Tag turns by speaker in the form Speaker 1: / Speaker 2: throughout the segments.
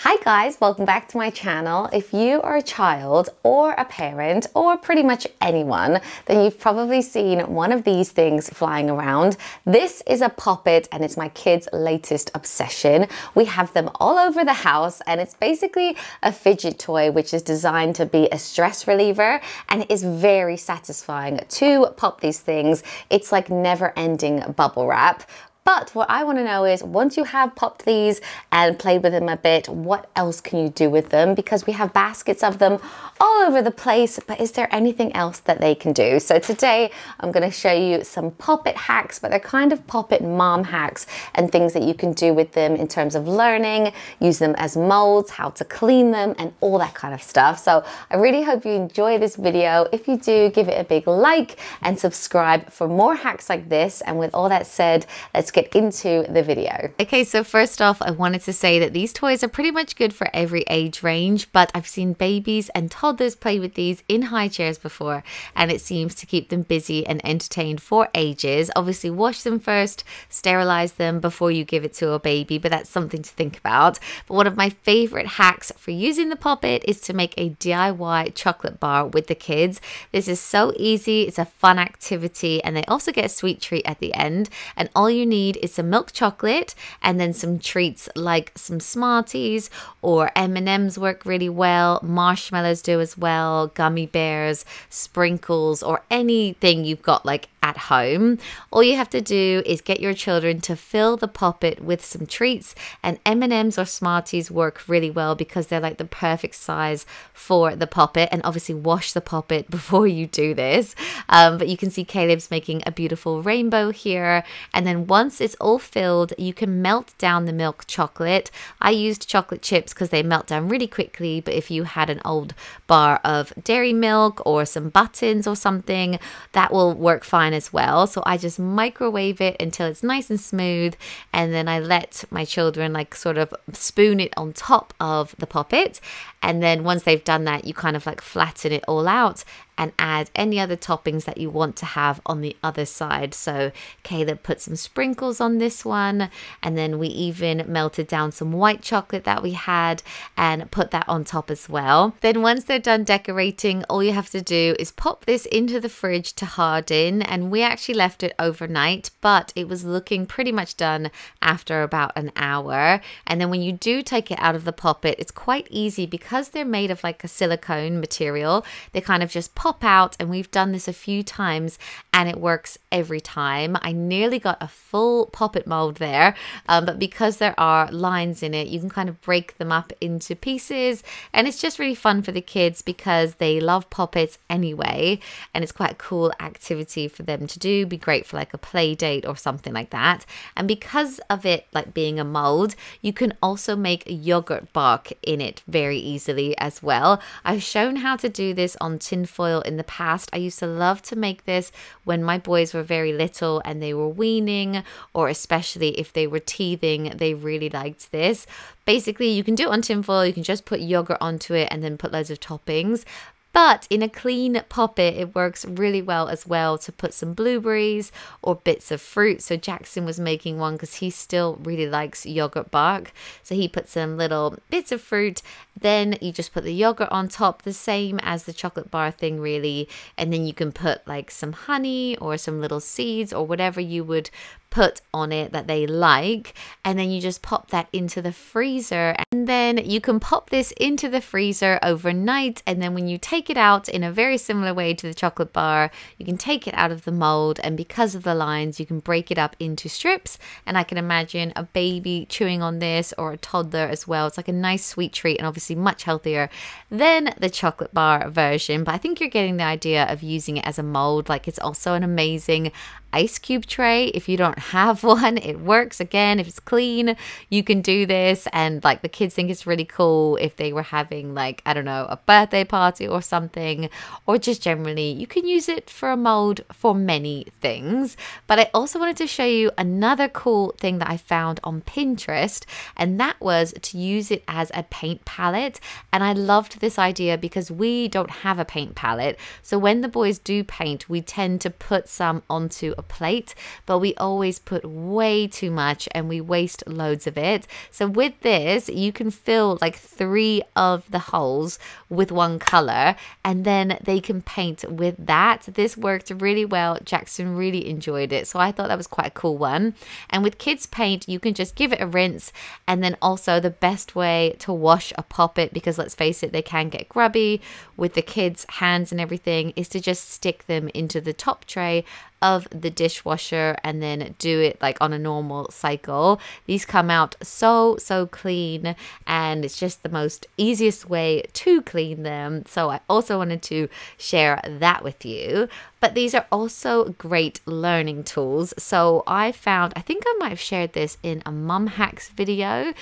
Speaker 1: Hi guys, welcome back to my channel. If you are a child or a parent or pretty much anyone, then you've probably seen one of these things flying around. This is a Pop-It and it's my kids' latest obsession. We have them all over the house and it's basically a fidget toy which is designed to be a stress reliever, and it is very satisfying to pop these things. It's like never-ending bubble wrap. But what I want to know is, once you have popped these and played with them a bit, what else can you do with them? Because we have baskets of them all over the place, but is there anything else that they can do? So today I'm going to show you some Pop-It hacks, but they're kind of Pop-It mom hacks and things that you can do with them in terms of learning, use them as molds, how to clean them and all that kind of stuff. So I really hope you enjoy this video. If you do, give it a big like and subscribe for more hacks like this. And with all that said, let's get into the video. Okay, so first off, I wanted to say that these toys are pretty much good for every age range, but I've seen babies and toddlers play with these in high chairs before, and it seems to keep them busy and entertained for ages. Obviously, wash them first, sterilize them before you give it to a baby, but that's something to think about. But one of my favorite hacks for using the Pop-It is to make a DIY chocolate bar with the kids. This is so easy, it's a fun activity, and they also get a sweet treat at the end, and all you need is some milk chocolate and then some treats like some Smarties or M&Ms work really well, marshmallows do as well, gummy bears, sprinkles, or anything you've got like at home. All you have to do is get your children to fill the Pop-It with some treats, and M&Ms or Smarties work really well because they're like the perfect size for the Pop-It. And obviously wash the Pop-It before you do this. But you can see Caleb's making a beautiful rainbow here, and then once it's all filled, you can melt down the milk chocolate. I used chocolate chips because they melt down really quickly, but if you had an old bar of dairy milk or some buttons or something, that will work fine as well. So I just microwave it until it's nice and smooth, and then I let my children like sort of spoon it on top of the Pop-It, and then once they've done that, you kind of like flatten it all out and add any other toppings that you want to have on the other side. So Caleb put some sprinkles on this one, and then we even melted down some white chocolate that we had and put that on top as well. Then once they're done decorating, all you have to do is pop this into the fridge to harden, and we actually left it overnight, but it was looking pretty much done after about an hour. And then when you do take it out of the Pop-It, it's quite easy because they're made of like a silicone material. They kind of just pop out, and we've done this a few times and it works every time. I nearly got a full Pop-It mold there, but because there are lines in it, you can kind of break them up into pieces, and it's just really fun for the kids because they love Pop-Its anyway, and it's quite a cool activity for them to do. Be great for like a play date or something like that. And because of it like being a mold, you can also make a yogurt bark in it very easily as well. I've shown how to do this on tinfoil in the past. I used to love to make this when my boys were very little and they were weaning, or especially if they were teething, they really liked this. Basically, you can do it on tinfoil, you can just put yogurt onto it and then put loads of toppings. But in a clean Pop-It, it works really well as well to put some blueberries or bits of fruit. So Jackson was making one because he still really likes yogurt bark. So he put some little bits of fruit. Then you just put the yogurt on top, the same as the chocolate bar thing really. And then you can put like some honey or some little seeds or whatever you would put on it that they like, and then you just pop that into the freezer, and then you can pop this into the freezer overnight, and then when you take it out in a very similar way to the chocolate bar, you can take it out of the mold, and because of the lines you can break it up into strips, and I can imagine a baby chewing on this or a toddler as well. It's like a nice sweet treat and obviously much healthier than the chocolate bar version, but I think you're getting the idea of using it as a mold. Like, it's also an amazing ice cube tray. If you don't have one, it works. Again, if it's clean, you can do this, and like the kids think it's really cool if they were having like, I don't know, a birthday party or something, or just generally you can use it for a mold for many things. But I also wanted to show you another cool thing that I found on Pinterest, and that was to use it as a paint palette. And I loved this idea because we don't have a paint palette, so when the boys do paint, we tend to put some onto a plate, but we always put way too much and we waste loads of it. So with this, you can fill like 3 of the holes with one color, and then they can paint with that. This worked really well. Jackson really enjoyed it, so I thought that was quite a cool one. And with kids paint, you can just give it a rinse, and then also the best way to wash a poppet, because let's face it, they can get grubby with the kids' hands and everything, is to just stick them into the top tray of the dishwasher and then do it like on a normal cycle. These come out so clean, and it's just the most easiest way to clean them. So I also wanted to share that with you. But these are also great learning tools. So I found, I think I might have shared this in a mum hacks video,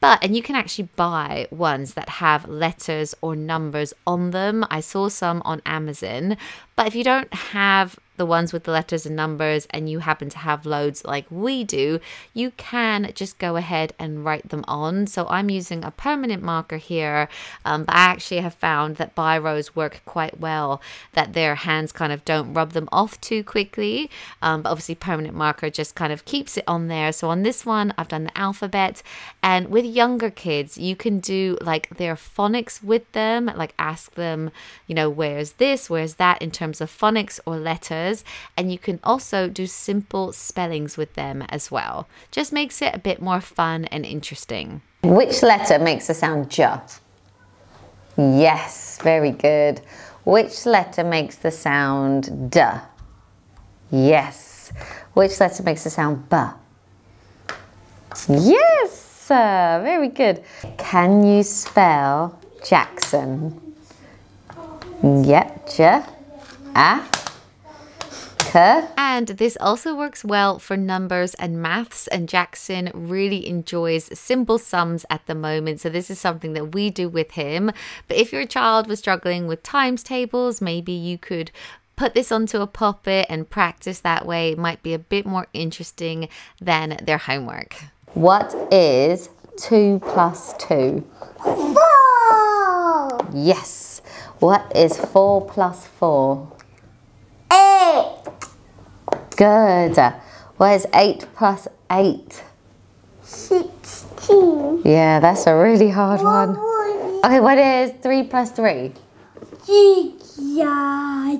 Speaker 1: and you can actually buy ones that have letters or numbers on them. I saw some on Amazon, but if you don't have the ones with the letters and numbers and you happen to have loads like we do, you can just go ahead and write them on. So I'm using a permanent marker here, but I actually have found that biros work quite well, that their hands kind of don't rub them off too quickly, but obviously permanent marker just kind of keeps it on there. So on this one, I've done the alphabet, and with younger kids, you can do like their phonics with them, like ask them, you know, where's this, where's that in terms of phonics or letters. And you can also do simple spellings with them as well. Just makes it a bit more fun and interesting. Which letter makes the sound J? Yes, very good. Which letter makes the sound D? Yes. Which letter makes the sound B? Yes, very good. Can you spell Jackson? Yep, J, A, K. And this also works well for numbers and maths, and Jackson really enjoys simple sums at the moment, so this is something that we do with him. But if your child was struggling with times tables, maybe you could put this onto a poppet and practice that way. It might be a bit more interesting than their homework. What is 2 plus 2?
Speaker 2: 4.
Speaker 1: Yes. What is 4 plus 4?
Speaker 2: 8.
Speaker 1: Good. What is 8 plus 8?
Speaker 2: 16.
Speaker 1: Yeah, that's a really hard one. Okay, what is 3 plus 3?
Speaker 2: 6.
Speaker 1: Yay!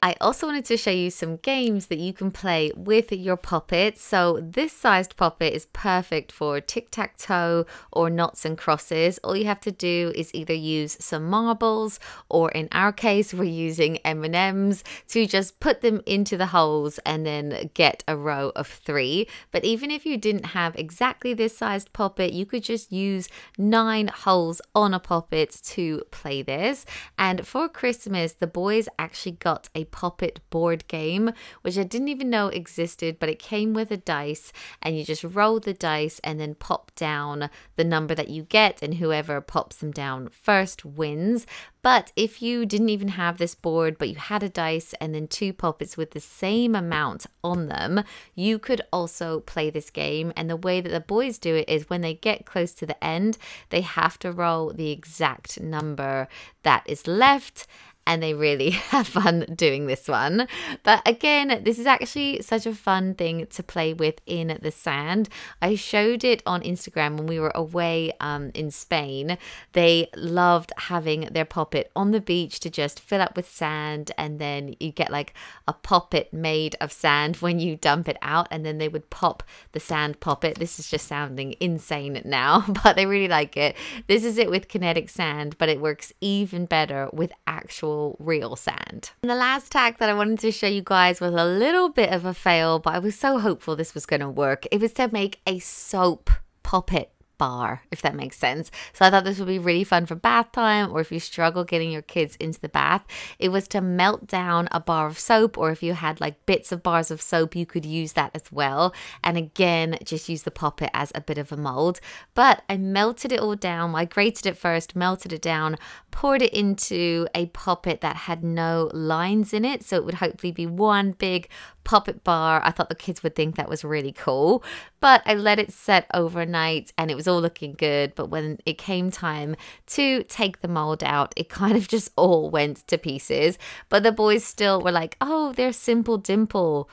Speaker 1: I also wanted to show you some games that you can play with your poppets. So this sized poppet is perfect for tic-tac-toe or knots and crosses. All you have to do is either use some marbles, or in our case, we're using M&Ms to just put them into the holes and then get a row of 3. But even if you didn't have exactly this sized poppet, you could just use 9 holes on a poppet to play this. And for Christmas, the boys actually got a poppet board game, which I didn't even know existed, but it came with a dice, and you just roll the dice and then pop down the number that you get, and whoever pops them down first wins. But if you didn't even have this board, but you had a dice and then 2 poppets with the same amount on them, you could also play this game. And the way that the boys do it is when they get close to the end, they have to roll the exact number that is left, and they really have fun doing this one. But again, this is actually such a fun thing to play with in the sand. I showed it on Instagram when we were away in Spain. They loved having their poppet on the beach to just fill up with sand, and then you get like a poppet made of sand when you dump it out, and then they would pop the sand poppet. This is just sounding insane now, but they really like it. This is it with kinetic sand, but it works even better with actual real sand. And the last hack that I wanted to show you guys was a little bit of a fail, but I was so hopeful this was going to work. It was to make a soap poppet bar, if that makes sense. So I thought this would be really fun for bath time, or if you struggle getting your kids into the bath. It was to melt down a bar of soap, or if you had like bits of bars of soap, you could use that as well. And again, just use the poppet as a bit of a mold. But I melted it all down. I grated it first, melted it down, poured it into a poppet that had no lines in it, so it would hopefully be one big puppet bar. I thought the kids would think that was really cool, but I let it set overnight and it was all looking good. But when it came time to take the mold out, it kind of just all went to pieces. But the boys still were like, oh, they're Simple Dimple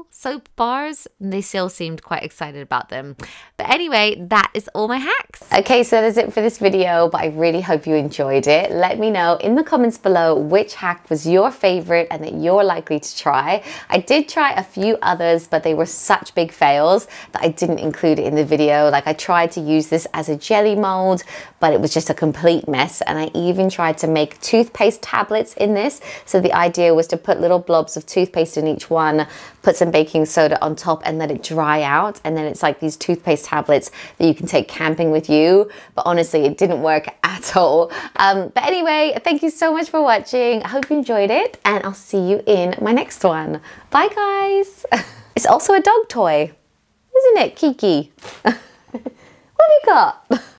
Speaker 1: soap bars, and they still seemed quite excited about them. But anyway, that is all my hacks. Okay, so that is it for this video, but I really hope you enjoyed it. Let me know in the comments below which hack was your favorite and that you're likely to try. I did try a few others, but they were such big fails that I didn't include it in the video. Like, I tried to use this as a jelly mold, but it was just a complete mess. And I even tried to make toothpaste tablets in this. So the idea was to put little blobs of toothpaste in each one, put some baking soda on top and let it dry out, and then it's like these toothpaste tablets that you can take camping with you. But honestly, it didn't work at all. But anyway, thank you so much for watching. I hope you enjoyed it, and I'll see you in my next one. Bye guys. It's also a dog toy, isn't it, Kiki? What have you got?